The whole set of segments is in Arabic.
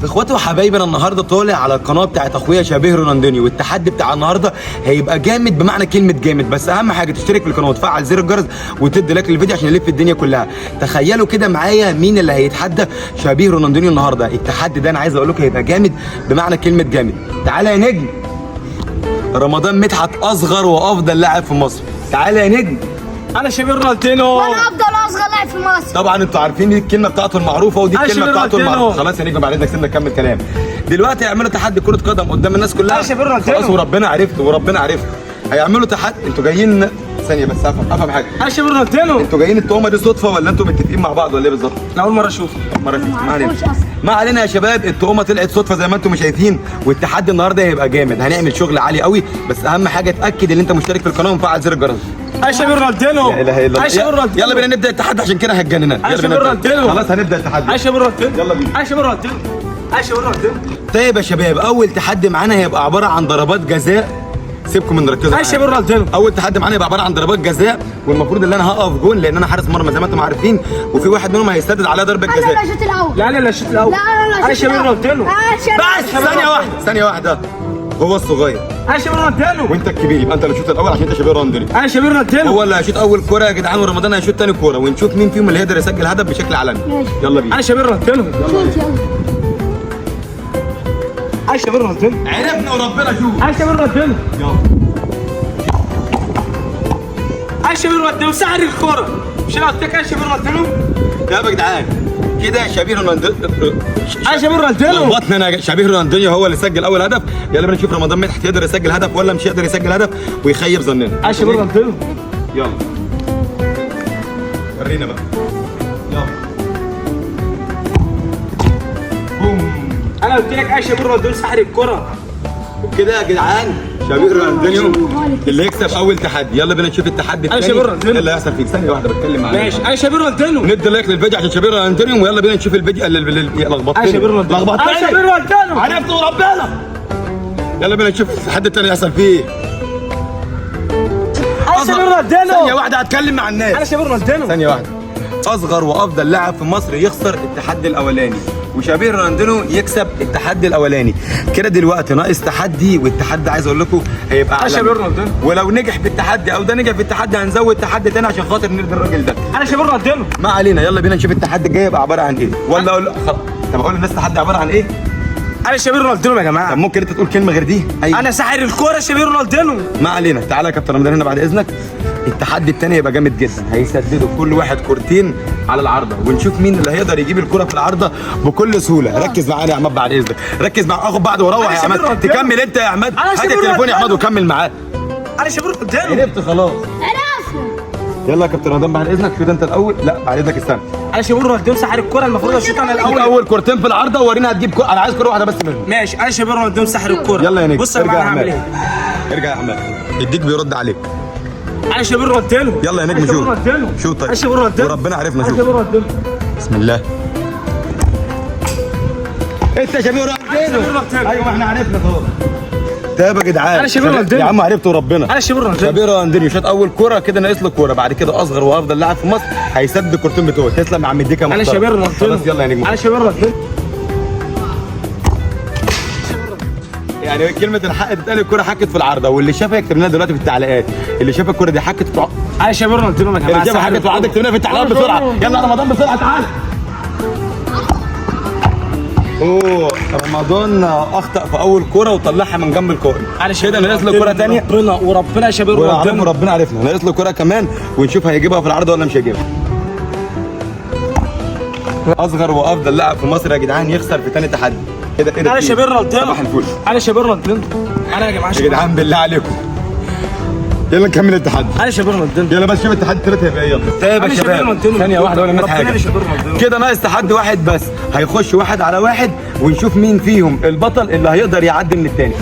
اخواتي وحبايبنا النهارده طالع على القناه بتاعت اخويا شبيه رونالدينيو، والتحدي بتاع النهارده هيبقى جامد بمعنى كلمه جامد. بس اهم حاجه تشترك في القناه وتفعل زر الجرس وتدي لايك للفيديو عشان يلف الدنيا كلها. تخيلوا كده معايا مين اللي هيتحدى شبيه رونالدينيو النهارده. التحدي ده انا عايز اقول لكم هيبقى جامد بمعنى كلمه جامد. تعالى يا نجم. رمضان مدحت اصغر وافضل لاعب في مصر. تعالى يا نجم. انا شبيه رونالدينو وانا افضل اصغر لاعب في مصر. طبعا انتوا عارفين دي الكلمه بتاعته المعروفه ودي الكلمه بتاعته المعروفه. خلاص يا نجم بعد اذنك سيبنا نكمل كلام. دلوقتي هيعملوا تحدي كره قدم قدام الناس كلها. خلاص وربنا عرفت هيعملوا تحدي. انتوا جايين ثانيه بس افهم حاجه. انا شبيه رونالدينو. انتوا جايين التهمه دي صدفه ولا انتوا متفقين مع بعض ولا ايه بالظبط؟ انا اول مره اشوف. ما علينا يا شباب. التهمه طلعت صدفه زي ما انتم شايفين، والتحدي النهارده هيبقى جامد. هنعمل شغل عالي قوي، بس اهم حاجه اتاكد ان انت مشترك في القناه ومفعل زر الجرس. انا شبيه رونالدينو. لا اله الا الله. يلا بينا نبدا التحدي عشان كده هتجننا. انا شبيه رونالدينو. خلاص هنبدا التحدي. انا شبيه رونالدينو. يلا بينا. انا شبيه رونالدينو. انا شبيه رونالدينو. طيب يا شباب، اول تحدي معانا هيبقى عباره عن ضربات جزاء. سيبكم من ركزوا. انا شبيه رونالدينو. اول تحدي معانا هيبقى عباره عن ضربات جزاء، والمفروض ان انا هقف جون لان انا حارس مرمى زي ما انتم عارفين، وفي واحد منهم هيسدد عليها ضربه انا جزاء. اللي الشوط الاول. لا انا اللي الشوط الاول. لا انا شبيه رونالدينو. بس ثانيه واحده. هو الصغير انا شبيه رونالدينو. وانت الكبير، يبقى انت اللي الشوط الاول عشان انت شبيه رونالدينيو. انا شبيه رونالدينو. هو اللي هيشوط اول كوره يا جدعان، ورمضان هيشوط ثاني كوره، ونشوف مين فيهم اللي هيقدر يسجل هدف بشكل علني. يلا بينا. انا شبيه رونالدينو. شوط يلا. انا شبيه رونالدينو. عرفنا وربنا شوف. انا شبيه رونالدينو. يلا. انا شبيه رونالدينو سحر الكوره. مش انا قلت لك انا شبيه رونالدينو؟ يا جدعان كده شبيه رونالدينيو. انا شبيه رونالدينو. لخبطنا انا. شبيه رونالدينيو هو اللي سجل اول هدف. يلا بينا نشوف رمضان مدحت يقدر يسجل هدف ولا مش يقدر يسجل هدف ويخيب ظننا. انا شبيه رونالدينو. يلا ورينا بقى. يلا بوم. انا قلت لك انا شبيه رونالدينو سحر الكوره. كده يا جدعان شبيه رونالدينيو اللي يكسب اول تحدي. يلا بينا نشوف التحدي الثاني. انا شبيه رونالدينو. ايه اللي هيحصل فيك؟ ثانيه واحده بتكلم معاك. ماشي انا شبيه رونالدينو. ندي لايك للفيديو عشان شبيه رونالدينيو، ويلا بينا نشوف الفيديو اللي لخبطتني. انا شبيه رونالدينو. انا شبيه رونالدينو. عرفت وربنا. يلا بينا نشوف التحدي الثاني هيحصل فيه ايه. انا شبيه رونالدينو. ثانيه واحده هتكلم مع الناس. انا شبيه رونالدينو. ثانيه واحده. اصغر وافضل لاعب في مصر يخسر التحدي الاولاني، وشبيه رونالدينيو يكسب التحدي الاولاني. كده دلوقتي ناقص تحدي، والتحدي عايز اقول لكم هيبقى انا شبيه رونالدينو. ولو نجح في التحدي او ده نجح في التحدي هنزود تحدي تاني عشان خاطر نرضي الراجل ده. انا شبيه رونالدينو. ما علينا. يلا بينا نشوف التحدي الجاي يبقى عباره عن ايه. ولا اقول طب اقول للناس التحدي عباره عن ايه؟ انا شبيه رونالدينو يا جماعه. طب ممكن انت تقول كلمه غير دي؟ أيوة. انا ساحر الكوره شبيه رونالدينو. ما علينا. تعالى يا كابتن رمضان هنا بعد اذنك. التحدي الثاني هيبقى جامد جدا. هيسددوا كل واحد كورتين على العارضه، ونشوف مين اللي هيقدر يجيب الكره في العارضه بكل سهوله. ركز معانا يا عماد بعد اذنك. ركز معايا. اخد بعض وروح يا عماد. تكمل انت يا عماد. هات التليفون يا عماد وكمل معاه. انا شبيه رونالدينو. عرفت خلاص. يلا يا كابتن رمضان بعد اذنك. شوت انت الاول. لا بعد اذنك استنى. انا شبيه رونالدينو سحر الكوره. المفروض اشوط انا الاول. اول كورتين في العارضه وورينا هتجيب كوره. انا عايز كوره واحده بس منهم. ماشي انا شبيه رونالدينو سحر الكوره. يلا يا نجم. بص انا هعمل ايه. ارجع يا عماد. يديك بيرد عليك. انا شبيه رونالدينو. يلا يا نجم شوت. شوت طيب. انا شبيه رونالدينو. وربنا عرفنا. انا شوت. شبيه رونالدينو. بسم الله. انت شبيه رونالدينو. ايوه احنا عرفنا خلاص. طيب يا جدعان. انا شبيه رونالدينو. يا عم عرفت وربنا. انا شبيه رونالدينو. شبيه رونالدينيو شاط اول كوره كده ناقص له كوره. بعد كده اصغر وافضل لاعب في مصر هيسدد الكورتين بتوعه. تسلم يا عم اديك يا انا محترم. شبيه رونالدينو. خلاص يلا يا نجم. انا شبيه رونالدينو. يعني كلمه الحق تتقال الكوره حكت في العارضه، واللي شافها يكتب لنا دلوقتي في التعليقات. اللي شاف الكوره دي حكت في انا شبيه رونالدينو يا جماعه. اللي شافها حكت في العارضه يكتب لنا في التعليقات بسرعه. يلا رمضان بسرعه تعال. اوه رمضان اخطا في اول كوره وطلعها من جنب الكوره. انا كده ناقص له كوره ثانيه. وربنا شبيه رونالدينو. وربنا عرفنا. ناقص له كوره كمان ونشوف هيجيبها في العارضه ولا مش هيجيبها. اصغر وافضل لاعب في مصر يا جدعان يخسر في ثاني تحدي. كده انا شبيه رونالدينو. صباح الفل. انا شبيه رونالدينو. انا يا جماعه يا جدعان بالله عليكم يلا نكمل التحدي. انا شبيه رونالدينو. يلا بس شوف التحدي الثالث هيبقى ايه. يلا طيب يا شباب ثانيه واحده ولا الناس حاجه. كده ناقص تحدي واحد بس. هيخش واحد على واحد ونشوف مين فيهم البطل اللي هيقدر يعدي من الثاني.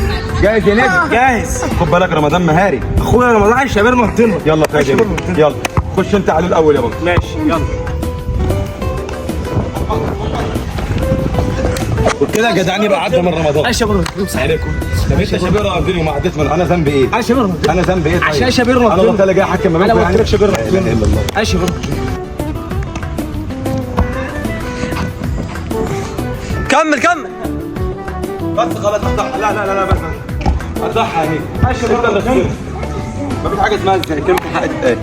جاهز يا نجم؟ جاهز. خد بالك رمضان مهاري. اخويا رمضان شبيه رونالدينو. يلا طيب يا نجم. يلا خش انت عليه الاول يا بابا. ماشي يلا. وكده يا جدعان يبقى عدى من رمضان. انا شبيه رونالدينو. عليكم. طب انت شبيه رونالدينيو ما عديت من انا ذنبي ايه؟ انا شبيه رونالدينو. انا ذنبي ايه طيب؟ عشان شبيه رونالدينو. انا قلت لك جاي احكم ما بينكم. انا قلت لك شبيه لا اله رونالدينو. الا الله. انا شبيه رونالدينو. كمل بس خلاص هتضحى. لا لا لا لا بس هتضحى يعني. انت اللي خسرت. مفيش حاجه اسمها كلمه حق تتقال.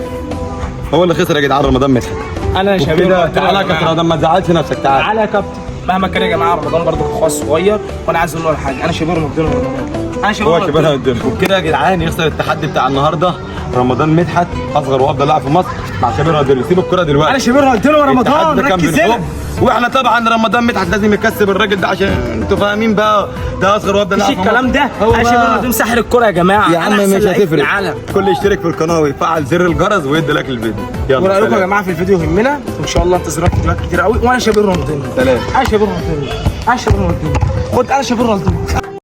هو اللي خسر يا جدعان رمضان مدحت. انا يا شباب كده تعالى يا كابتن رمضان ما تزعلش نفسك. تعالى تعالى يا كابتن. مهما كان يا جماعه رمضان برضه اخويا صغير، وانا عايز اقول له حاجه، انا شباب رمضان. انا شباب هو رمضان. شباب الدنيا. وبكده يا جدعان يخسر التحدي بتاع النهارده رمضان مدحت، اصغر وافضل لاعب في مصر مع شباب الدنيا. سيب الكوره دلوقتي. انا شباب رمضان ورمضان التحدي كان ركز هنا. بالحب، واحنا طبعا رمضان مدحت لازم يكسب الراجل ده عشان انتوا فاهمين بقى، ده اصغر وافضل مش لاعب في مصر. الكلام ده. هو انا شباب رمضان ساحر الكوره يا جماعه. يا أنا عم أحسن مش لعيب في هتفرق. العالم. كل يشترك في القناه ويفعل زر الجرس ويدي لايك للفيديو. يلا ورايكم يا سلام. جماعه في الفيديو يهمنا وان شاء الله انتظرونا فيديوهات كتير قوي. وانا شباب رمضان. سلام. انا شباب رمضان. انا شباب رمضان. خد انا شباب رمضان.